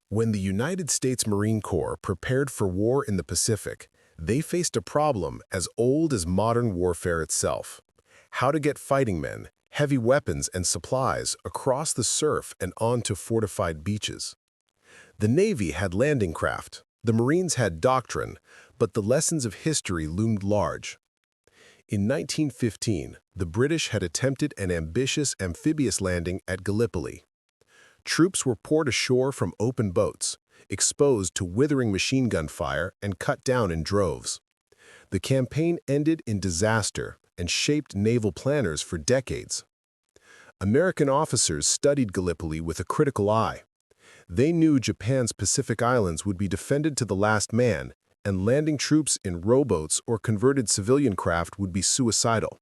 When the United States Marine Corps prepared for war in the Pacific, they faced a problem as old as modern warfare itself: how to get fighting men, heavy weapons, and supplies across the surf and onto fortified beaches. The Navy had landing craft, the Marines had doctrine, but the lessons of history loomed large. In 1915, the British had attempted an ambitious amphibious landing at Gallipoli. Troops were poured ashore from open boats, exposed to withering machine gun fire and cut down in droves. The campaign ended in disaster and shaped naval planners for decades. American officers studied Gallipoli with a critical eye. They knew Japan's Pacific Islands would be defended to the last man, and landing troops in rowboats or converted civilian craft would be suicidal.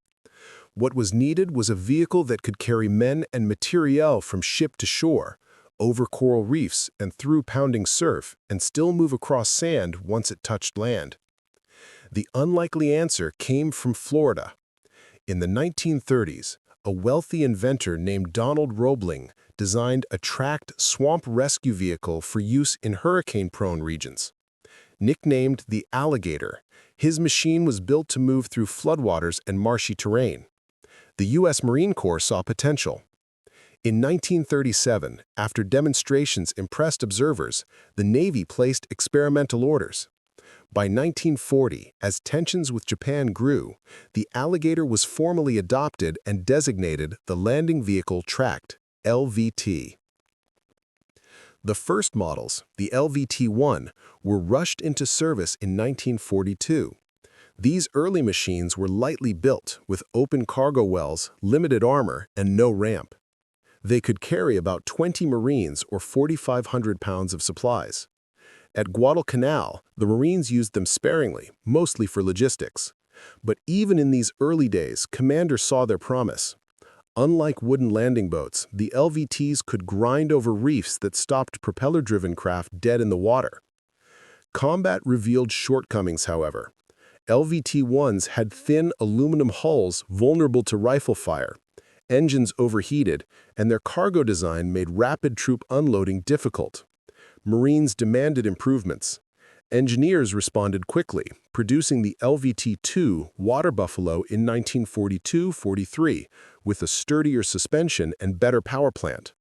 What was needed was a vehicle that could carry men and materiel from ship to shore, over coral reefs and through pounding surf, and still move across sand once it touched land. The unlikely answer came from Florida. In the 1930s, a wealthy inventor named Donald Roebling designed a tracked swamp rescue vehicle for use in hurricane-prone regions. Nicknamed the Alligator, his machine was built to move through floodwaters and marshy terrain. The U.S. Marine Corps saw potential. In 1937, after demonstrations impressed observers, the Navy placed experimental orders. By 1940, as tensions with Japan grew, the Alligator was formally adopted and designated the Landing Vehicle Tracked, LVT. The first models, the LVT-1, were rushed into service in 1942. These early machines were lightly built, with open cargo wells, limited armor, and no ramp. They could carry about 20 Marines or 4,500 pounds of supplies. At Guadalcanal, the Marines used them sparingly, mostly for logistics. But even in these early days, commanders saw their promise. Unlike wooden landing boats, the LVTs could grind over reefs that stopped propeller-driven craft dead in the water. Combat revealed shortcomings, however. LVT-1s had thin aluminum hulls vulnerable to rifle fire, engines overheated, and their cargo design made rapid troop unloading difficult. Marines demanded improvements. Engineers responded quickly, producing the LVT-2 Water Buffalo in 1942-43 with a sturdier suspension and better power plant.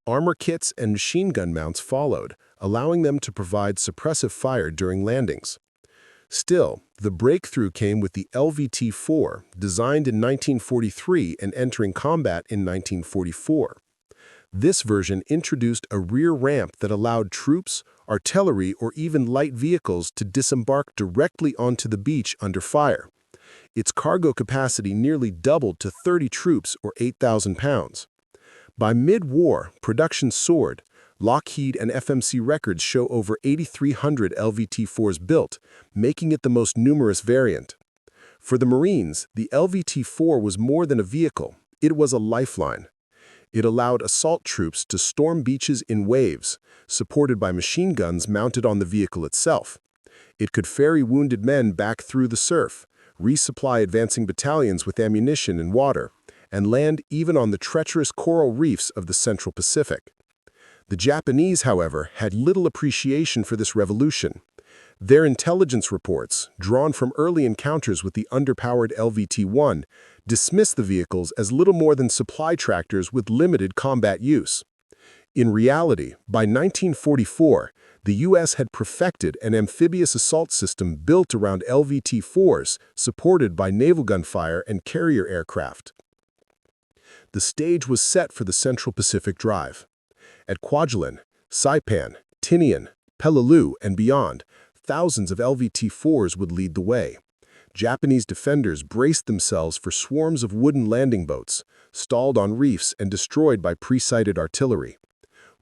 Armor kits and machine gun mounts followed, allowing them to provide suppressive fire during landings. Still, the breakthrough came with the LVT-4, designed in 1943 and entering combat in 1944. This version introduced a rear ramp that allowed troops, artillery, or even light vehicles to disembark directly onto the beach under fire. Its cargo capacity nearly doubled to 30 troops or 8,000 pounds. By mid-war, production soared. Lockheed and FMC records show over 8,300 LVT-4s built, making it the most numerous variant. For the Marines, the LVT-4 was more than a vehicle. It was a lifeline. It allowed assault troops to storm beaches in waves, supported by machine guns mounted on the vehicle itself. It could ferry wounded men back through the surf, resupply advancing battalions with ammunition and water, and land even on the treacherous coral reefs of the Central Pacific. The Japanese, however, had little appreciation for this revolution. Their intelligence reports, drawn from early encounters with the underpowered LVT-1, dismissed the vehicles as little more than supply tractors with limited combat use. In reality, by 1944, the U.S. had perfected an amphibious assault system built around LVT-4s, supported by naval gunfire and carrier aircraft. The stage was set for the Central Pacific Drive. At Kwajalein, Saipan, Tinian, Peleliu, and beyond, thousands of LVT-4s would lead the way. Japanese defenders braced themselves for swarms of wooden landing boats, stalled on reefs and destroyed by pre-sighted artillery.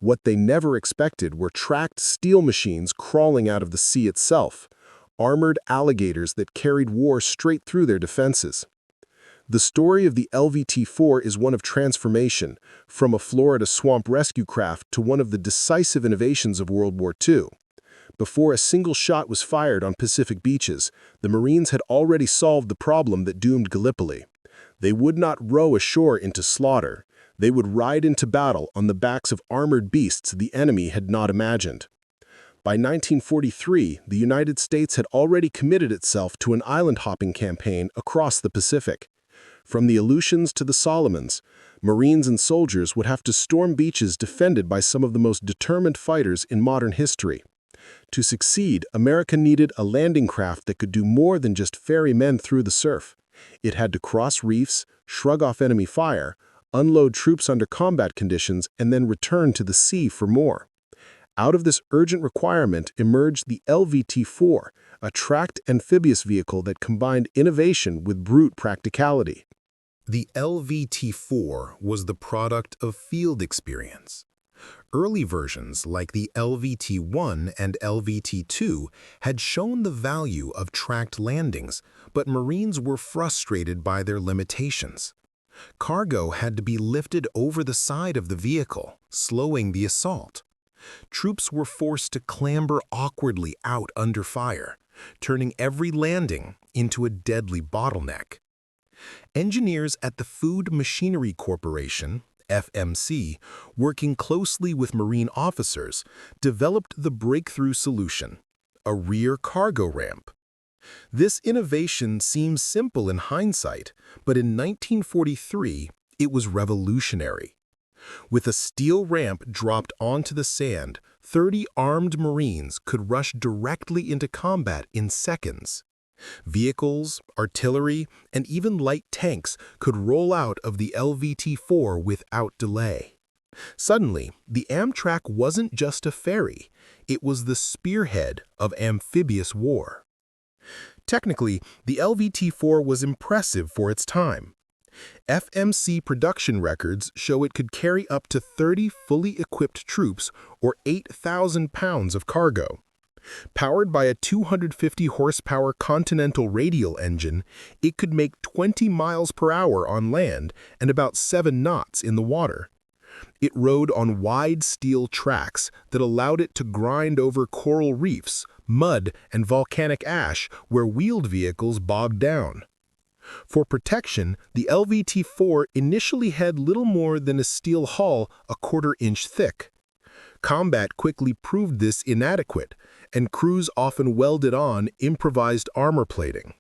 What they never expected were tracked steel machines crawling out of the sea itself, armored alligators that carried war straight through their defenses. The story of the LVT-4 is one of transformation, from a Florida swamp rescue craft to one of the decisive innovations of World War II. Before a single shot was fired on Pacific beaches, the Marines had already solved the problem that doomed Gallipoli. They would not row ashore into slaughter. They would ride into battle on the backs of armored beasts the enemy had not imagined. By 1943, the United States had already committed itself to an island-hopping campaign across the Pacific. From the Aleutians to the Solomons, Marines and soldiers would have to storm beaches defended by some of the most determined fighters in modern history. To succeed, America needed a landing craft that could do more than just ferry men through the surf. It had to cross reefs, shrug off enemy fire, unload troops under combat conditions, and then return to the sea for more. Out of this urgent requirement emerged the LVT-4, a tracked amphibious vehicle that combined innovation with brute practicality. The LVT-4 was the product of field experience. Early versions, like the LVT-1 and LVT-2, had shown the value of tracked landings, but Marines were frustrated by their limitations. Cargo had to be lifted over the side of the vehicle, slowing the assault. Troops were forced to clamber awkwardly out under fire, turning every landing into a deadly bottleneck. Engineers at the Food Machinery Corporation, FMC, working closely with Marine officers, developed the breakthrough solution: a rear cargo ramp. This innovation seems simple in hindsight, but in 1943, it was revolutionary. With a steel ramp dropped onto the sand, 30 armed Marines could rush directly into combat in seconds. Vehicles, artillery, and even light tanks could roll out of the LVT-4 without delay. Suddenly, the Amtrac wasn't just a ferry, it was the spearhead of amphibious war. Technically, the LVT-4 was impressive for its time. FMC production records show it could carry up to 30 fully equipped troops or 8,000 pounds of cargo. Powered by a 250-horsepower Continental radial engine, it could make 20 miles per hour on land and about 7 knots in the water. It rode on wide steel tracks that allowed it to grind over coral reefs, mud, and volcanic ash where wheeled vehicles bogged down. For protection, the LVT-4 initially had little more than a steel hull a quarter-inch thick. Combat quickly proved this inadequate, and crews often welded on improvised armor plating.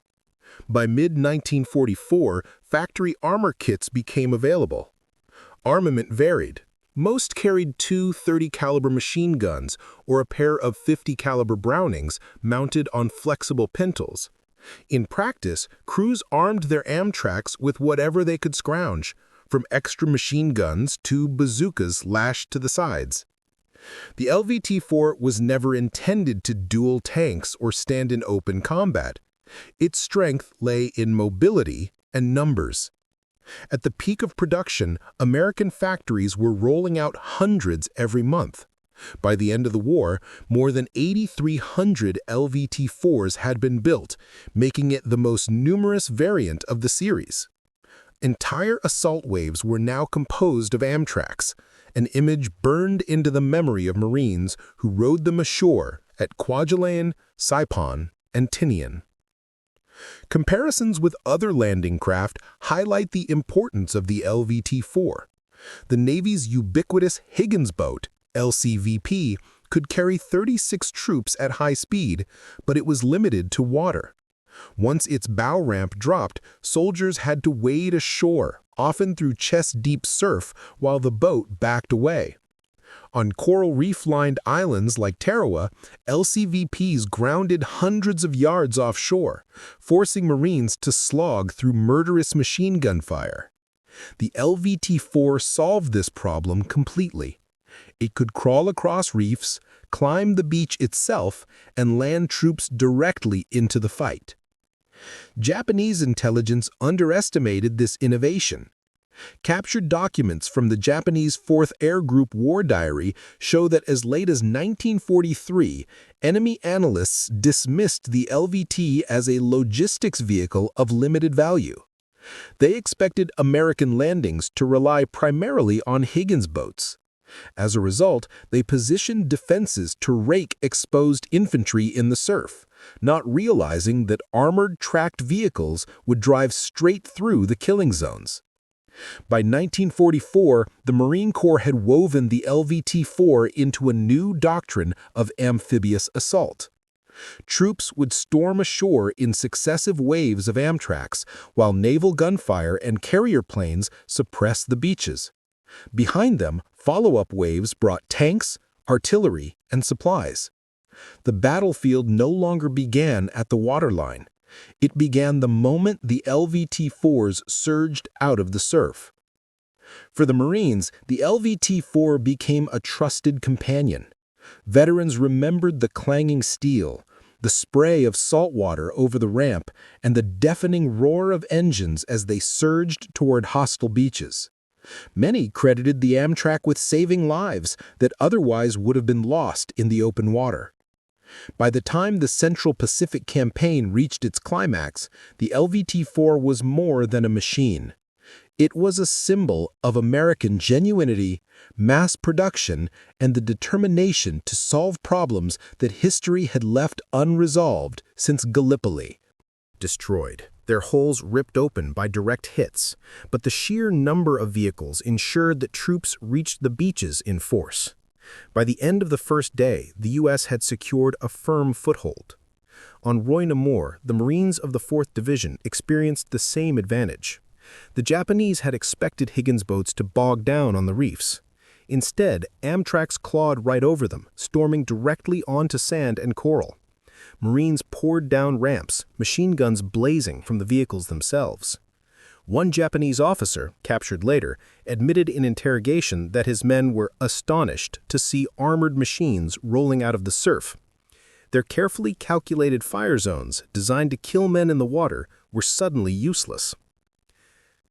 By mid-1944, factory armor kits became available. Armament varied. Most carried 2 30-caliber machine guns or a pair of 50-caliber Brownings mounted on flexible pintles. In practice, crews armed their Amtracs with whatever they could scrounge, from extra machine guns to bazookas lashed to the sides. The LVT-4 was never intended to duel tanks or stand in open combat. Its strength lay in mobility and numbers. At the peak of production, American factories were rolling out hundreds every month. By the end of the war, more than 8,300 LVT-4s had been built, making it the most numerous variant of the series. Entire assault waves were now composed of Amtracs, an image burned into the memory of Marines who rode them ashore at Kwajalein, Saipan, and Tinian. Comparisons with other landing craft highlight the importance of the LVT-4. The Navy's ubiquitous Higgins boat, LCVP, could carry 36 troops at high speed, but it was limited to water. Once its bow ramp dropped, soldiers had to wade ashore, often through chest-deep surf, while the boat backed away. On coral reef-lined islands like Tarawa, LCVPs grounded hundreds of yards offshore, forcing Marines to slog through murderous machine gun fire. The LVT-4 solved this problem completely. It could crawl across reefs, climb the beach itself, and land troops directly into the fight. Japanese intelligence underestimated this innovation. Captured documents from the Japanese 4th Air Group War Diary show that as late as 1943, enemy analysts dismissed the LVT as a logistics vehicle of limited value. They expected American landings to rely primarily on Higgins boats. As a result, they positioned defenses to rake exposed infantry in the surf, not realizing that armored tracked vehicles would drive straight through the killing zones. By 1944, the Marine Corps had woven the LVT-4 into a new doctrine of amphibious assault. Troops would storm ashore in successive waves of Amtracs, while naval gunfire and carrier planes suppressed the beaches. Behind them, follow-up waves brought tanks, artillery, and supplies. The battlefield no longer began at the waterline. It began the moment the LVT-4s surged out of the surf. For the Marines, the LVT-4 became a trusted companion. Veterans remembered the clanging steel, the spray of salt water over the ramp, and the deafening roar of engines as they surged toward hostile beaches. Many credited the Amtrac with saving lives that otherwise would have been lost in the open water. By the time the Central Pacific Campaign reached its climax, the LVT-4 was more than a machine. It was a symbol of American genuinity, mass production, and the determination to solve problems that history had left unresolved since Gallipoli. Destroyed, their hulls ripped open by direct hits, but the sheer number of vehicles ensured that troops reached the beaches in force. By the end of the first day, the U.S. had secured a firm foothold. On Roy Namor, the Marines of the 4th Division experienced the same advantage. The Japanese had expected Higgins boats to bog down on the reefs. Instead, Amtracs clawed right over them, storming directly onto sand and coral. Marines poured down ramps, machine guns blazing from the vehicles themselves. One Japanese officer, captured later, admitted in interrogation that his men were astonished to see armored machines rolling out of the surf. Their carefully calculated fire zones, designed to kill men in the water, were suddenly useless.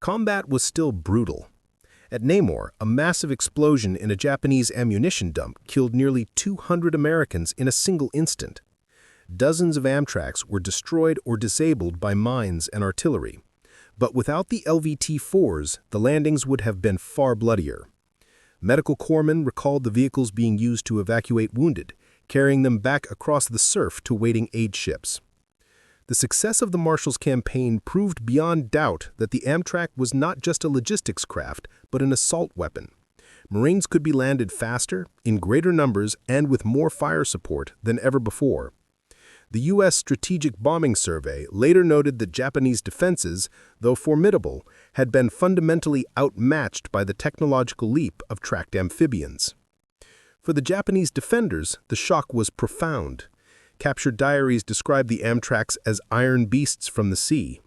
Combat was still brutal. At Namor, a massive explosion in a Japanese ammunition dump killed nearly 200 Americans in a single instant. Dozens of Amtracs were destroyed or disabled by mines and artillery. But without the LVT-4s, the landings would have been far bloodier. Medical corpsmen recalled the vehicles being used to evacuate wounded, carrying them back across the surf to waiting aid ships. The success of the Marshals Campaign proved beyond doubt that the Amtrac was not just a logistics craft, but an assault weapon. Marines could be landed faster, in greater numbers, and with more fire support than ever before. The U.S. Strategic Bombing Survey later noted that Japanese defenses, though formidable, had been fundamentally outmatched by the technological leap of tracked amphibians. For the Japanese defenders, the shock was profound. Captured diaries described the Amtracs as iron beasts from the sea.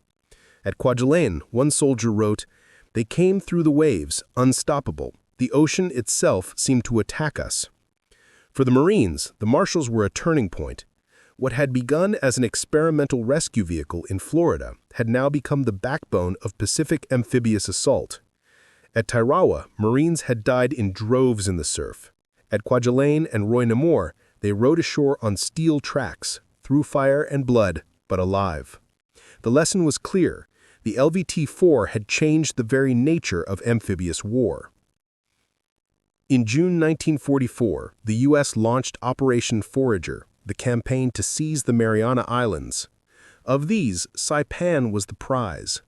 At Kwajalein, one soldier wrote, "They came through the waves, unstoppable. The ocean itself seemed to attack us." For the Marines, the Marshals were a turning point. What had begun as an experimental rescue vehicle in Florida had now become the backbone of Pacific amphibious assault. At Tarawa, Marines had died in droves in the surf. At Kwajalein and Roy Namor, they rode ashore on steel tracks, through fire and blood, but alive. The lesson was clear. The LVT-4 had changed the very nature of amphibious war. In June 1944, the U.S. launched Operation Forager, the campaign to seize the Mariana Islands. Of these, Saipan was the prize.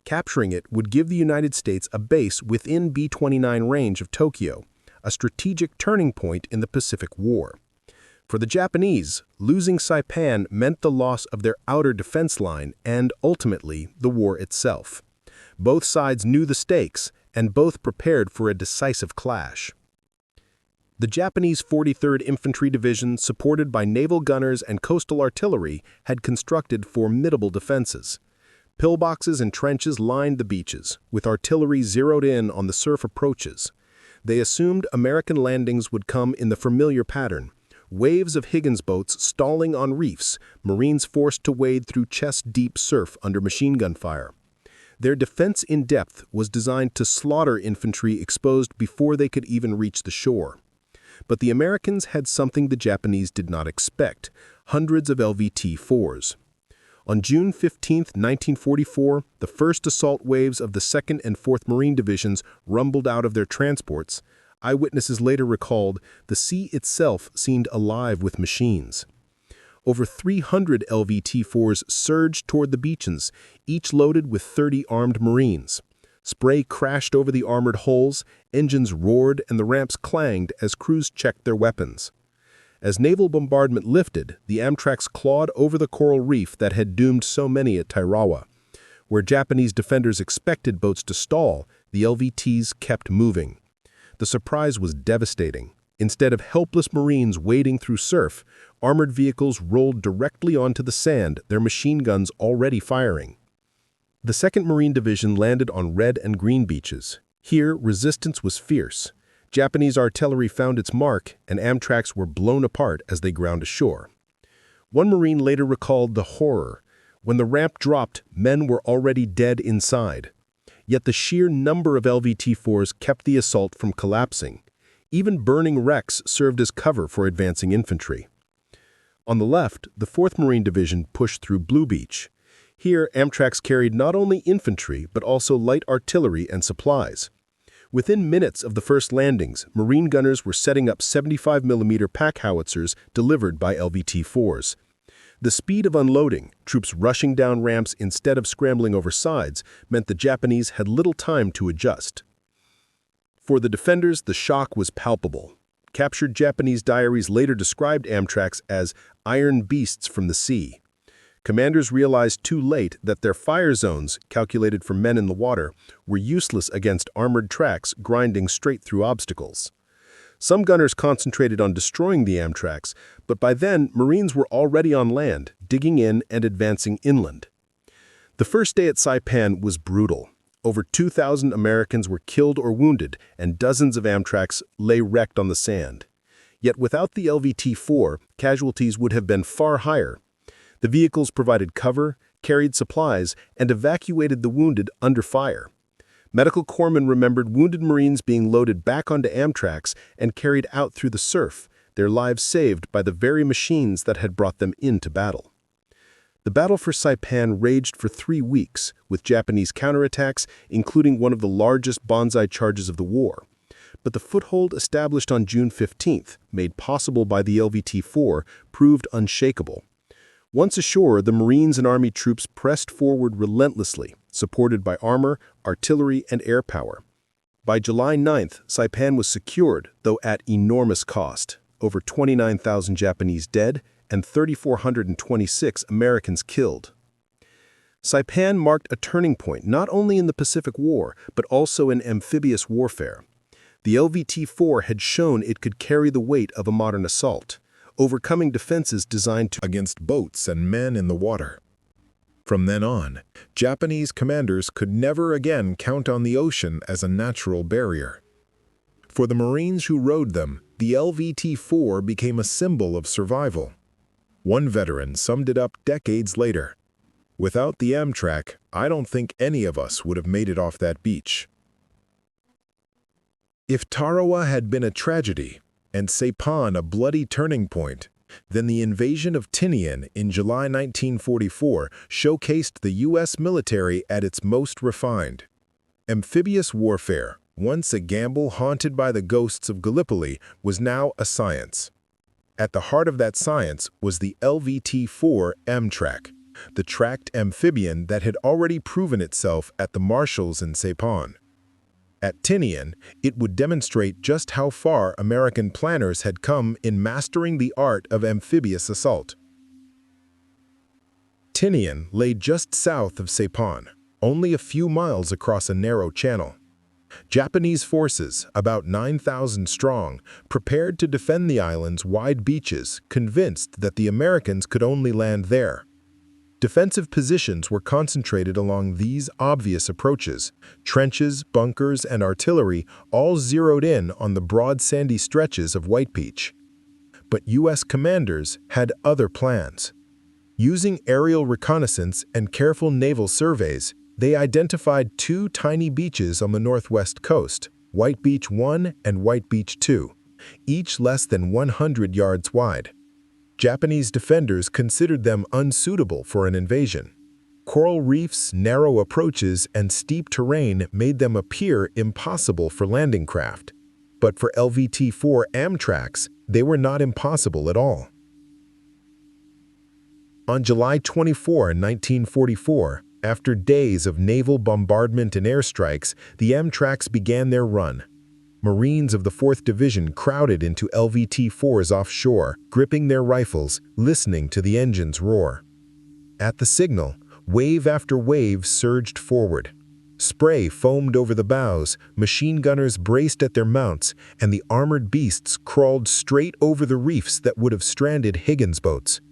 Capturing it would give the United States a base within B-29 range of Tokyo, a strategic turning point in the Pacific War. For the Japanese, losing Saipan meant the loss of their outer defense line and, ultimately, the war itself. Both sides knew the stakes, and both prepared for a decisive clash. The Japanese 43rd Infantry Division, supported by naval gunners and coastal artillery, had constructed formidable defenses. Pillboxes and trenches lined the beaches, with artillery zeroed in on the surf approaches. They assumed American landings would come in the familiar pattern: waves of Higgins boats stalling on reefs, Marines forced to wade through chest-deep surf under machine gun fire. Their defense in depth was designed to slaughter infantry exposed before they could even reach the shore. But the Americans had something the Japanese did not expect: hundreds of LVT-4s. On June 15, 1944, the first assault waves of the 2nd and 4th Marine Divisions rumbled out of their transports. Eyewitnesses later recalled, the sea itself seemed alive with machines. Over 300 LVT-4s surged toward the beaches, each loaded with 30 armed Marines. Spray crashed over the armored hulls, engines roared, and the ramps clanged as crews checked their weapons. As naval bombardment lifted, the Amtracs clawed over the coral reef that had doomed so many at Tarawa. Where Japanese defenders expected boats to stall, the LVTs kept moving. The surprise was devastating. Instead of helpless Marines wading through surf, armored vehicles rolled directly onto the sand, their machine guns already firing. The 2nd Marine Division landed on red and green beaches. Here, resistance was fierce. Japanese artillery found its mark, and Amtracs were blown apart as they ground ashore. One Marine later recalled the horror. When the ramp dropped, men were already dead inside. Yet the sheer number of LVT-4s kept the assault from collapsing. Even burning wrecks served as cover for advancing infantry. On the left, the 4th Marine Division pushed through Blue Beach. Here, Amtracs carried not only infantry, but also light artillery and supplies. Within minutes of the first landings, Marine gunners were setting up 75mm pack howitzers delivered by LVT-4s. The speed of unloading, troops rushing down ramps instead of scrambling over sides, meant the Japanese had little time to adjust. For the defenders, the shock was palpable. Captured Japanese diaries later described Amtracs as iron beasts from the sea. Commanders realized too late that their fire zones, calculated for men in the water, were useless against armored tracks grinding straight through obstacles. Some gunners concentrated on destroying the Amtracs, but by then Marines were already on land, digging in and advancing inland. The first day at Saipan was brutal. Over 2,000 Americans were killed or wounded, and dozens of Amtracs lay wrecked on the sand. Yet without the LVT-4, casualties would have been far higher. The vehicles provided cover, carried supplies, and evacuated the wounded under fire. Medical corpsmen remembered wounded Marines being loaded back onto Amtracs and carried out through the surf, their lives saved by the very machines that had brought them into battle. The battle for Saipan raged for 3 weeks, with Japanese counterattacks, including one of the largest banzai charges of the war. But the foothold established on June 15th, made possible by the LVT-4, proved unshakable. Once ashore, the Marines and Army troops pressed forward relentlessly, supported by armor, artillery, and air power. By July 9th, Saipan was secured, though at enormous cost. Over 29,000 Japanese dead and 3,426 Americans killed. Saipan marked a turning point not only in the Pacific War, but also in amphibious warfare. The LVT-4 had shown it could carry the weight of a modern assault, overcoming defenses designed to against boats and men in the water. From then on, Japanese commanders could never again count on the ocean as a natural barrier. For the Marines who rode them, the LVT-4 became a symbol of survival. One veteran summed it up decades later. "Without the Amtrac, I don't think any of us would have made it off that beach." If Tarawa had been a tragedy, and Saipan a bloody turning point, then the invasion of Tinian in July 1944 showcased the U.S. military at its most refined. Amphibious warfare, once a gamble haunted by the ghosts of Gallipoli, was now a science. At the heart of that science was the LVT-4 Amtrac, the tracked amphibian that had already proven itself at the Marshalls in Saipan. At Tinian, it would demonstrate just how far American planners had come in mastering the art of amphibious assault. Tinian lay just south of Saipan, only a few miles across a narrow channel. Japanese forces, about 9,000 strong, prepared to defend the island's wide beaches, convinced that the Americans could only land there. Defensive positions were concentrated along these obvious approaches. Trenches, bunkers, and artillery all zeroed in on the broad sandy stretches of White Beach. But U.S. commanders had other plans. Using aerial reconnaissance and careful naval surveys, they identified 2 tiny beaches on the northwest coast, White Beach 1 and White Beach 2, each less than 100 yards wide. Japanese defenders considered them unsuitable for an invasion. Coral reefs, narrow approaches, and steep terrain made them appear impossible for landing craft. But for LVT-4 Amtracs, they were not impossible at all. On July 24, 1944, After days of naval bombardment and airstrikes, the Amtracs began their run. Marines of the 4th Division crowded into LVT-4s offshore, gripping their rifles, listening to the engines roar. At the signal, wave after wave surged forward. Spray foamed over the bows, machine gunners braced at their mounts, and the armored beasts crawled straight over the reefs that would have stranded Higgins boats.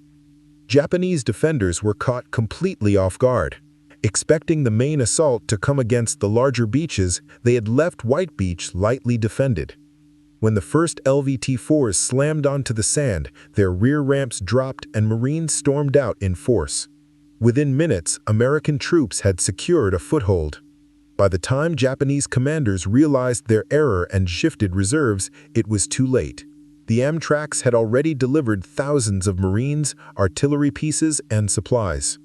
Japanese defenders were caught completely off guard. Expecting the main assault to come against the larger beaches, they had left White Beach lightly defended. When the first LVT-4s slammed onto the sand, their rear ramps dropped and Marines stormed out in force. Within minutes, American troops had secured a foothold. By the time Japanese commanders realized their error and shifted reserves, it was too late. The Amtracs had already delivered thousands of Marines, artillery pieces, and supplies.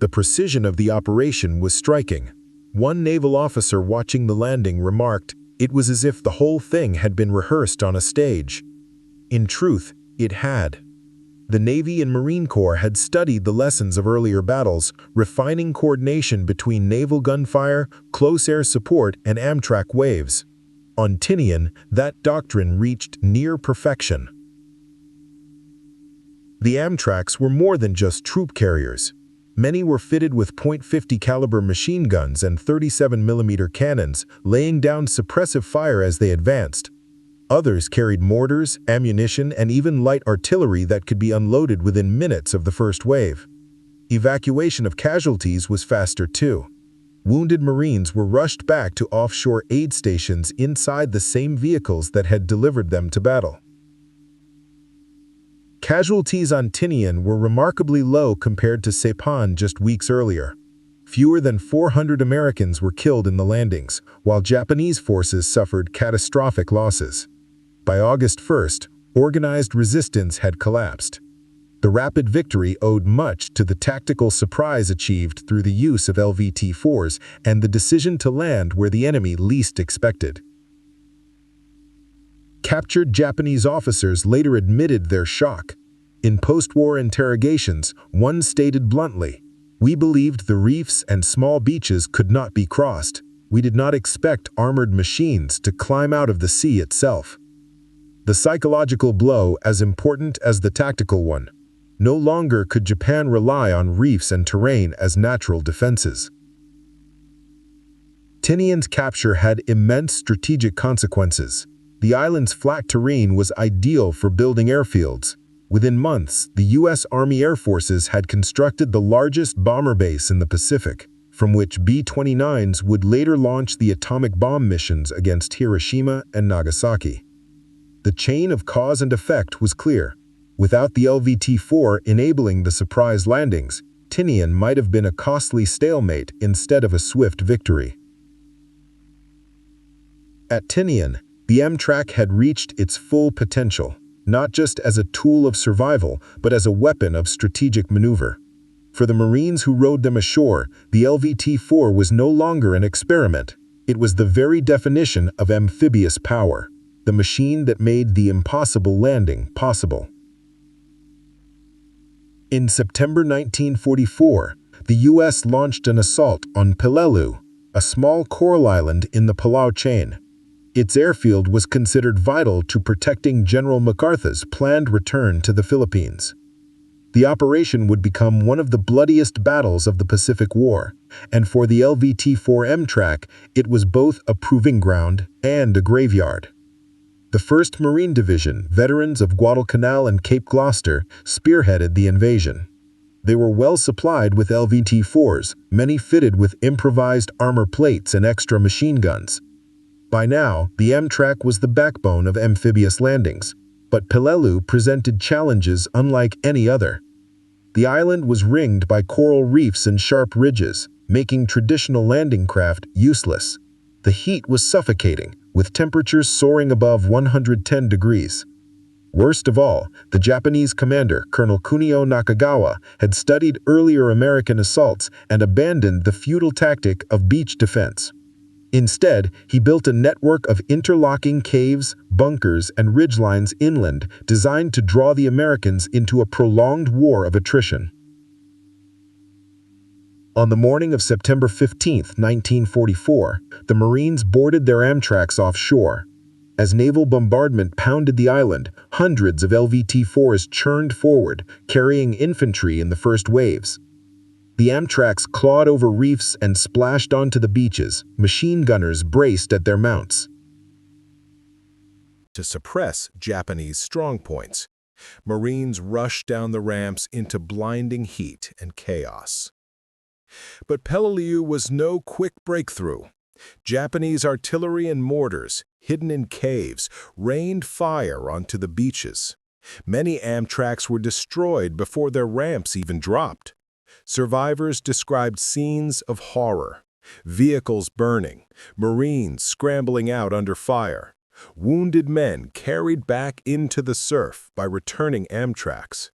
The precision of the operation was striking. One naval officer watching the landing remarked, "It was as if the whole thing had been rehearsed on a stage." In truth, it had. The Navy and Marine Corps had studied the lessons of earlier battles, refining coordination between naval gunfire, close air support, and Amtrac waves. On Tinian, that doctrine reached near perfection. The Amtracs were more than just troop carriers. Many were fitted with .50 caliber machine guns and 37mm cannons, laying down suppressive fire as they advanced. Others carried mortars, ammunition, and even light artillery that could be unloaded within minutes of the first wave. Evacuation of casualties was faster too. Wounded Marines were rushed back to offshore aid stations inside the same vehicles that had delivered them to battle. Casualties on Tinian were remarkably low compared to Saipan just weeks earlier. Fewer than 400 Americans were killed in the landings, while Japanese forces suffered catastrophic losses. By August 1st, organized resistance had collapsed. The rapid victory owed much to the tactical surprise achieved through the use of LVT-4s and the decision to land where the enemy least expected. Captured Japanese officers later admitted their shock. In post-war interrogations, one stated bluntly, "We believed the reefs and small beaches could not be crossed. We did not expect armored machines to climb out of the sea itself." The psychological blow as important as the tactical one. No longer could Japan rely on reefs and terrain as natural defenses. Tinian's capture had immense strategic consequences. The island's flat terrain was ideal for building airfields. Within months, the U.S. Army Air Forces had constructed the largest bomber base in the Pacific, from which B-29s would later launch the atomic bomb missions against Hiroshima and Nagasaki. The chain of cause and effect was clear. Without the LVT-4 enabling the surprise landings, Tinian might have been a costly stalemate instead of a swift victory. At Tinian, the Amtrac had reached its full potential, not just as a tool of survival, but as a weapon of strategic maneuver. For the Marines who rowed them ashore, the LVT-4 was no longer an experiment. It was the very definition of amphibious power, the machine that made the impossible landing possible. In September 1944, the U.S. launched an assault on Peleliu, a small coral island in the Palau chain. Its airfield was considered vital to protecting General MacArthur's planned return to the Philippines. The operation would become one of the bloodiest battles of the Pacific War, and for the LVT-4 Amtrac, it was both a proving ground and a graveyard. The 1st Marine Division, veterans of Guadalcanal and Cape Gloucester, spearheaded the invasion. They were well supplied with LVT-4s, many fitted with improvised armor plates and extra machine guns. By now, the Amtrac was the backbone of amphibious landings, but Peleliu presented challenges unlike any other. The island was ringed by coral reefs and sharp ridges, making traditional landing craft useless. The heat was suffocating, with temperatures soaring above 110 degrees. Worst of all, the Japanese commander, Colonel Kunio Nakagawa, had studied earlier American assaults and abandoned the futile tactic of beach defense. Instead, he built a network of interlocking caves, bunkers, and ridgelines inland designed to draw the Americans into a prolonged war of attrition. On the morning of September 15, 1944, the Marines boarded their Amtracs offshore. As naval bombardment pounded the island, hundreds of LVT-4s churned forward, carrying infantry in the first waves. The Amtracs clawed over reefs and splashed onto the beaches, machine gunners braced at their mounts. To suppress Japanese strongpoints, Marines rushed down the ramps into blinding heat and chaos. But Peleliu was no quick breakthrough. Japanese artillery and mortars, hidden in caves, rained fire onto the beaches. Many Amtracs were destroyed before their ramps even dropped. Survivors described scenes of horror: vehicles burning, Marines scrambling out under fire, wounded men carried back into the surf by returning Amtracs.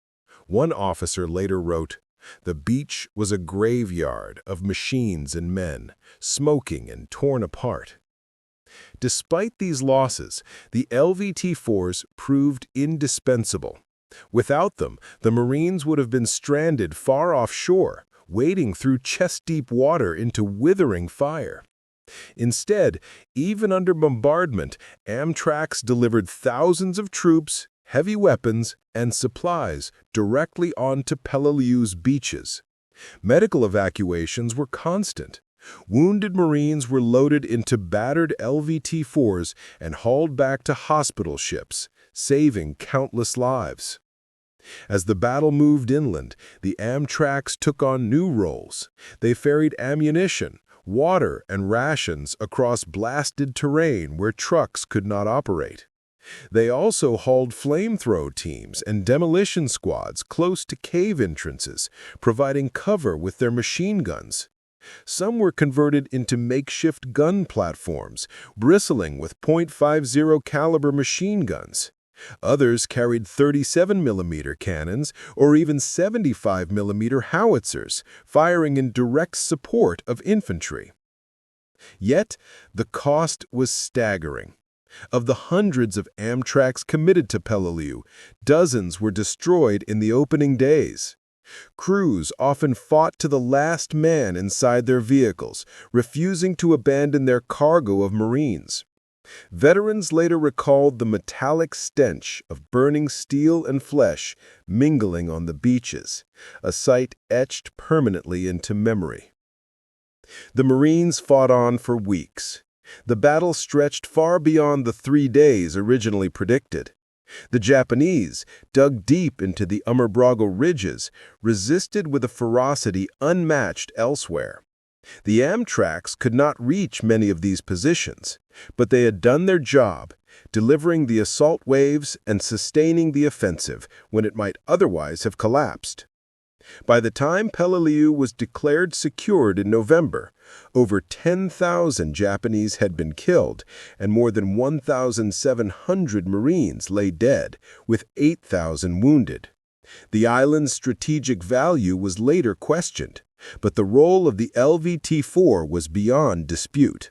One officer later wrote, "The beach was a graveyard of machines and men, smoking and torn apart." Despite these losses, the LVT-4s proved indispensable. Without them, the Marines would have been stranded far offshore, wading through chest-deep water into withering fire. Instead, even under bombardment, Amtracs delivered thousands of troops, heavy weapons, and supplies directly onto Peleliu's beaches. Medical evacuations were constant. Wounded Marines were loaded into battered LVT-4s and hauled back to hospital ships, saving countless lives. As the battle moved inland, the Amtracs took on new roles. They ferried ammunition, water, and rations across blasted terrain where trucks could not operate. They also hauled flamethrower teams and demolition squads close to cave entrances, providing cover with their machine guns. Some were converted into makeshift gun platforms, bristling with .50 caliber machine guns. Others carried 37mm cannons or even 75mm howitzers, firing in direct support of infantry. Yet, the cost was staggering. Of the hundreds of Amtracs committed to Peleliu, dozens were destroyed in the opening days. Crews often fought to the last man inside their vehicles, refusing to abandon their cargo of Marines. Veterans later recalled the metallic stench of burning steel and flesh mingling on the beaches, a sight etched permanently into memory. The Marines fought on for weeks. The battle stretched far beyond the 3 days originally predicted. The Japanese, dug deep into the Umbrago ridges, resisted with a ferocity unmatched elsewhere. The Amtracs could not reach many of these positions, but they had done their job, delivering the assault waves and sustaining the offensive when it might otherwise have collapsed. By the time Peleliu was declared secured in November, over 10,000 Japanese had been killed, and more than 1,700 Marines lay dead, with 8,000 wounded. The island's strategic value was later questioned, but the role of the LVT-4 was beyond dispute.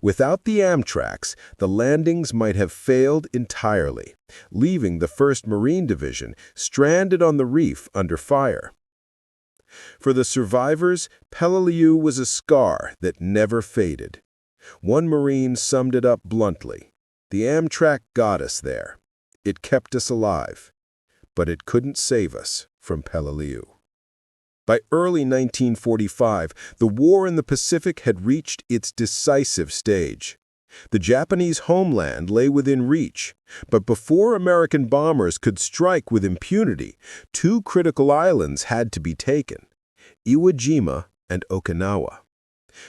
Without the Amtracs, the landings might have failed entirely, leaving the 1st Marine Division stranded on the reef under fire. For the survivors, Peleliu was a scar that never faded. One Marine summed it up bluntly: "The Amtrac got us there. It kept us alive, but it couldn't save us from Peleliu." By early 1945, the war in the Pacific had reached its decisive stage. The Japanese homeland lay within reach, but before American bombers could strike with impunity, 2 critical islands had to be taken: Iwo Jima and Okinawa.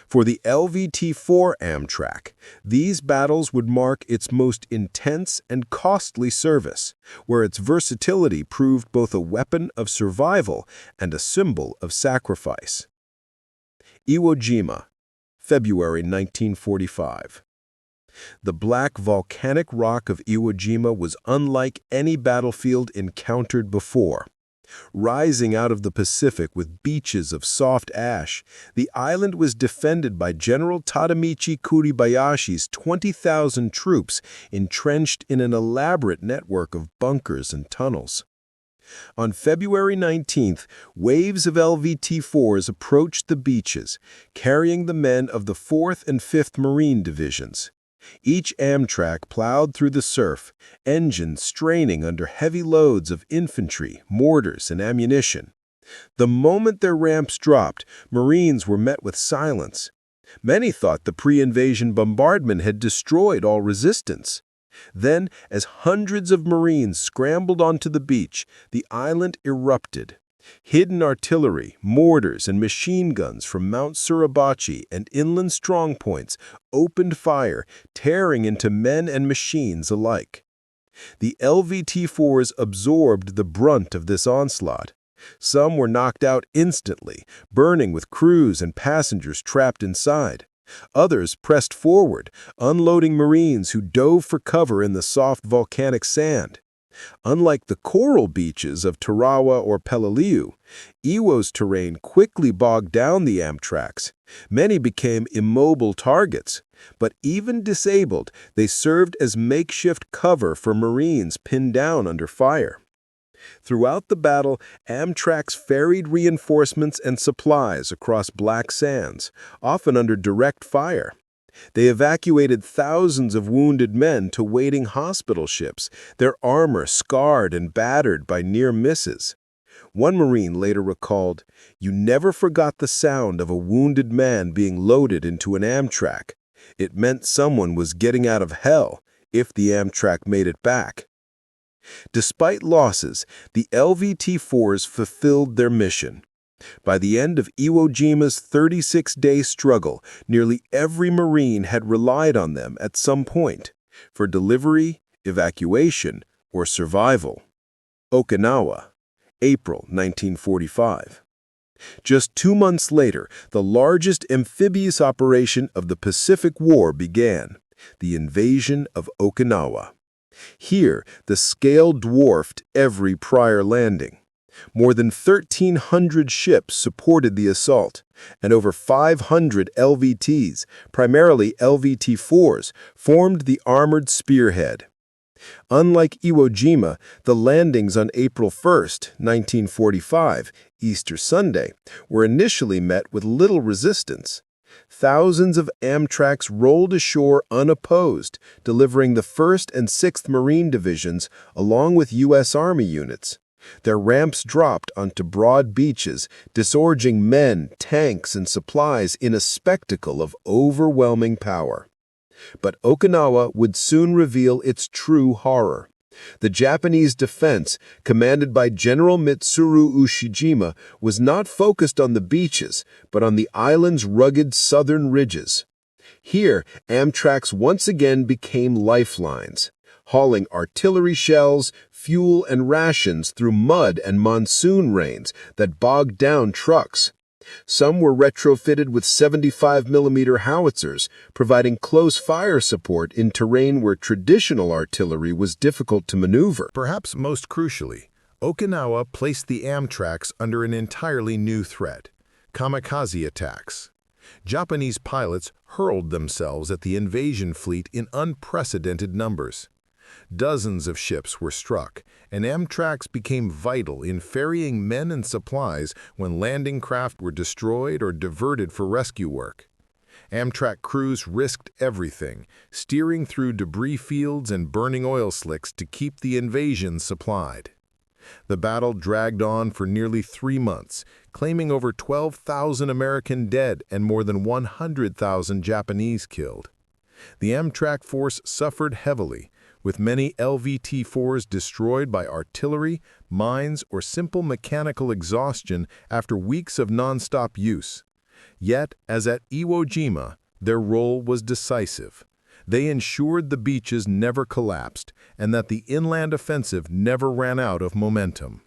For the LVT-4 Amtrac, these battles would mark its most intense and costly service, where its versatility proved both a weapon of survival and a symbol of sacrifice. Iwo Jima, February 1945. The black volcanic rock of Iwo Jima was unlike any battlefield encountered before. Rising out of the Pacific with beaches of soft ash, the island was defended by General Tadamichi Kuribayashi's 20,000 troops entrenched in an elaborate network of bunkers and tunnels. On February 19th, waves of LVT-4s approached the beaches, carrying the men of the 4th and 5th Marine Divisions. Each Amtrac plowed through the surf, engines straining under heavy loads of infantry, mortars, and ammunition. The moment their ramps dropped, Marines were met with silence. Many thought the pre-invasion bombardment had destroyed all resistance. Then, as hundreds of Marines scrambled onto the beach, the island erupted. Hidden artillery, mortars, and machine guns from Mount Suribachi and inland strongpoints opened fire, tearing into men and machines alike. The LVT-4s absorbed the brunt of this onslaught. Some were knocked out instantly, burning with crews and passengers trapped inside. Others pressed forward, unloading Marines who dove for cover in the soft volcanic sand. Unlike the coral beaches of Tarawa or Peleliu, Iwo's terrain quickly bogged down the Amtracs. Many became immobile targets, but even disabled, they served as makeshift cover for Marines pinned down under fire. Throughout the battle, Amtracs ferried reinforcements and supplies across black sands, often under direct fire. They evacuated thousands of wounded men to waiting hospital ships, their armor scarred and battered by near misses. One Marine later recalled, "You never forgot the sound of a wounded man being loaded into an Amtrac. It meant someone was getting out of hell, if the Amtrac made it back." Despite losses, the LVT-4s fulfilled their mission. By the end of Iwo Jima's 36-day struggle, nearly every Marine had relied on them at some point for delivery, evacuation, or survival. Okinawa, April 1945. Just 2 months later, the largest amphibious operation of the Pacific War began, the invasion of Okinawa. Here, the scale dwarfed every prior landing. More than 1,300 ships supported the assault, and over 500 LVTs, primarily LVT-4s, formed the armored spearhead. Unlike Iwo Jima, the landings on April 1, 1945, Easter Sunday, were initially met with little resistance. Thousands of Amtracs rolled ashore unopposed, delivering the 1st and 6th Marine Divisions along with U.S. Army units. Their ramps dropped onto broad beaches, disgorging men, tanks, and supplies in a spectacle of overwhelming power. But Okinawa would soon reveal its true horror. The Japanese defense, commanded by General Mitsuru Ushijima, was not focused on the beaches, but on the island's rugged southern ridges. Here, Amtracs once again became lifelines, hauling artillery shells, fuel, and rations through mud and monsoon rains that bogged down trucks. Some were retrofitted with 75mm howitzers, providing close fire support in terrain where traditional artillery was difficult to maneuver. Perhaps most crucially, Okinawa placed the Amtracs under an entirely new threat: kamikaze attacks. Japanese pilots hurled themselves at the invasion fleet in unprecedented numbers. Dozens of ships were struck, and Amtracs became vital in ferrying men and supplies when landing craft were destroyed or diverted for rescue work. Amtrac crews risked everything, steering through debris fields and burning oil slicks to keep the invasion supplied. The battle dragged on for nearly 3 months, claiming over 12,000 American dead and more than 100,000 Japanese killed. The Amtrac force suffered heavily, with many LVT-4s destroyed by artillery, mines, or simple mechanical exhaustion after weeks of non-stop use. Yet, as at Iwo Jima, their role was decisive. They ensured the beaches never collapsed and that the inland offensive never ran out of momentum.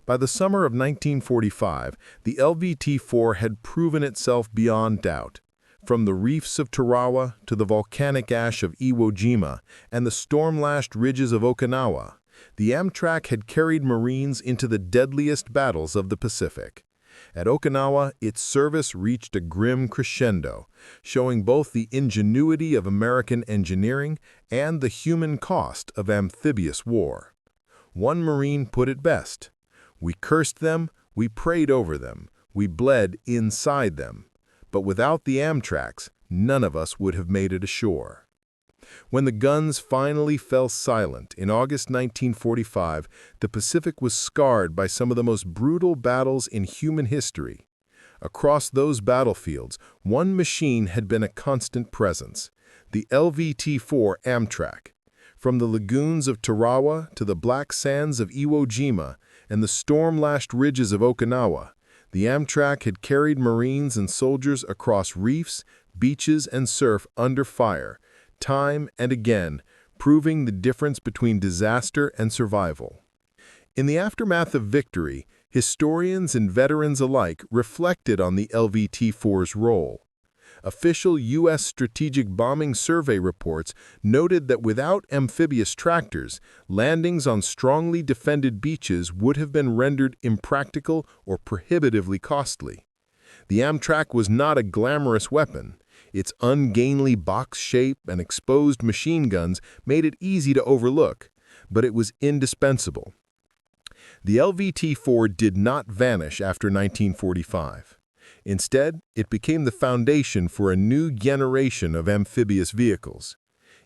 By the summer of 1945, the LVT-4 had proven itself beyond doubt. From the reefs of Tarawa to the volcanic ash of Iwo Jima and the storm-lashed ridges of Okinawa, the Amtrac had carried Marines into the deadliest battles of the Pacific. At Okinawa, its service reached a grim crescendo, showing both the ingenuity of American engineering and the human cost of amphibious war. One Marine put it best: "We cursed them, we prayed over them, we bled inside them. But without the Amtracs, none of us would have made it ashore." When the guns finally fell silent in August 1945, the Pacific was scarred by some of the most brutal battles in human history. Across those battlefields, one machine had been a constant presence: the LVT-4 Amtrac. From the lagoons of Tarawa to the black sands of Iwo Jima and the storm-lashed ridges of Okinawa, the Amtrac had carried Marines and soldiers across reefs, beaches, and surf under fire, time and again, proving the difference between disaster and survival. In the aftermath of victory, historians and veterans alike reflected on the LVT-4's role. Official U.S. Strategic Bombing Survey reports noted that without amphibious tractors, landings on strongly defended beaches would have been rendered impractical or prohibitively costly. The Amtrac was not a glamorous weapon. Its ungainly box shape and exposed machine guns made it easy to overlook, but it was indispensable. The LVT-4 did not vanish after 1945. Instead, it became the foundation for a new generation of amphibious vehicles.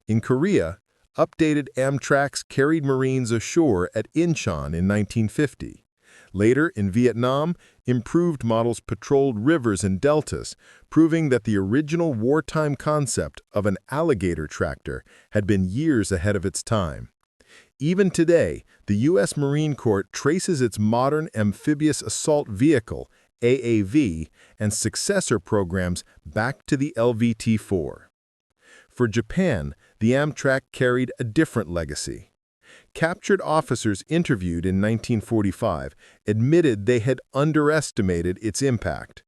In Korea, updated Amtracs carried Marines ashore at Incheon in 1950. Later, in Vietnam, improved models patrolled rivers and deltas, proving that the original wartime concept of an alligator tractor had been years ahead of its time. Even today, the U.S. Marine Corps traces its modern amphibious assault vehicle, AAV, and successor programs back to the LVT-4. For Japan, the Amtrac carried a different legacy. Captured officers interviewed in 1945 admitted they had underestimated its impact.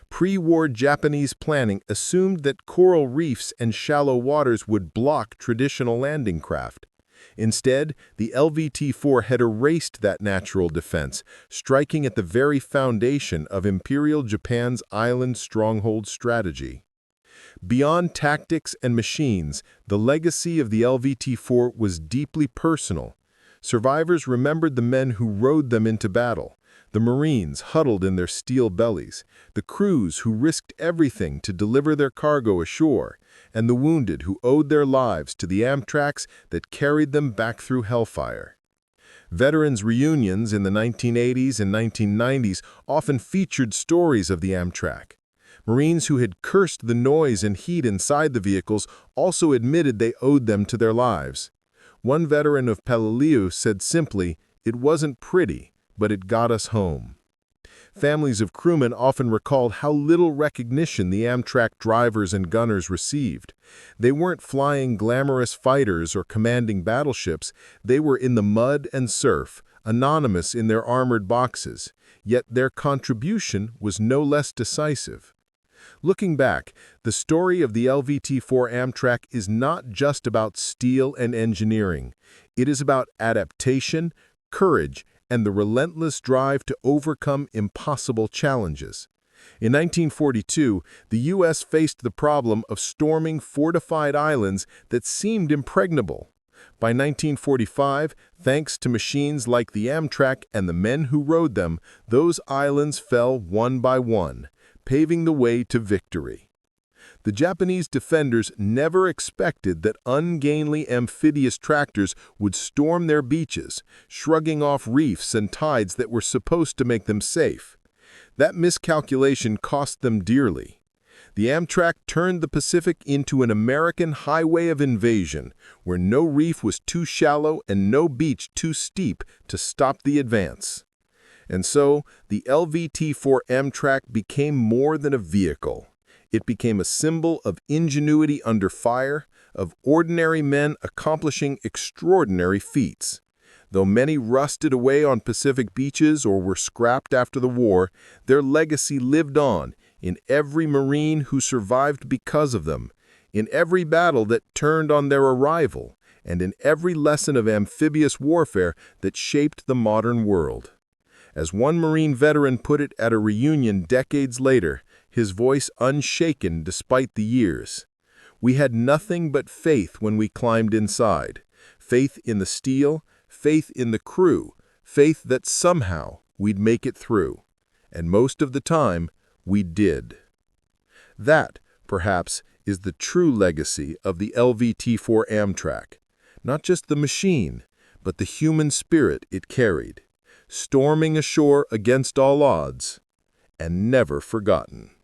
Pre-war Japanese planning assumed that coral reefs and shallow waters would block traditional landing craft. Instead, the LVT-4 had erased that natural defense, striking at the very foundation of Imperial Japan's island stronghold strategy. Beyond tactics and machines, the legacy of the LVT-4 was deeply personal. Survivors remembered the men who rode them into battle, the Marines huddled in their steel bellies, the crews who risked everything to deliver their cargo ashore, and the wounded who owed their lives to the Amtracs that carried them back through hellfire. Veterans' reunions in the 1980s and 1990s often featured stories of the Amtrac. Marines who had cursed the noise and heat inside the vehicles also admitted they owed them to their lives. One veteran of Peleliu said simply, "It wasn't pretty, but it got us home." Families of crewmen often recalled how little recognition the Amtrac drivers and gunners received. They weren't flying glamorous fighters or commanding battleships. They were in the mud and surf, anonymous in their armored boxes, yet their contribution was no less decisive. Looking back, the story of the LVT-4 Amtrac is not just about steel and engineering. It is about adaptation, courage, and the relentless drive to overcome impossible challenges. In 1942, the U.S. faced the problem of storming fortified islands that seemed impregnable. By 1945, thanks to machines like the Amtrac and the men who rode them, those islands fell one by one, paving the way to victory. The Japanese defenders never expected that ungainly amphibious tractors would storm their beaches, shrugging off reefs and tides that were supposed to make them safe. That miscalculation cost them dearly. The Amtrac turned the Pacific into an American highway of invasion, where no reef was too shallow and no beach too steep to stop the advance. And so, the LVT-4 Amtrac became more than a vehicle. It became a symbol of ingenuity under fire, of ordinary men accomplishing extraordinary feats. Though many rusted away on Pacific beaches or were scrapped after the war, their legacy lived on in every Marine who survived because of them, in every battle that turned on their arrival, and in every lesson of amphibious warfare that shaped the modern world. As one Marine veteran put it at a reunion decades later, his voice unshaken despite the years, "We had nothing but faith when we climbed inside. Faith in the steel, faith in the crew, faith that somehow we'd make it through. And most of the time, we did. That, perhaps, is the true legacy of the LVT-4 Amtrac. Not just the machine, but the human spirit it carried, storming ashore against all odds, and never forgotten.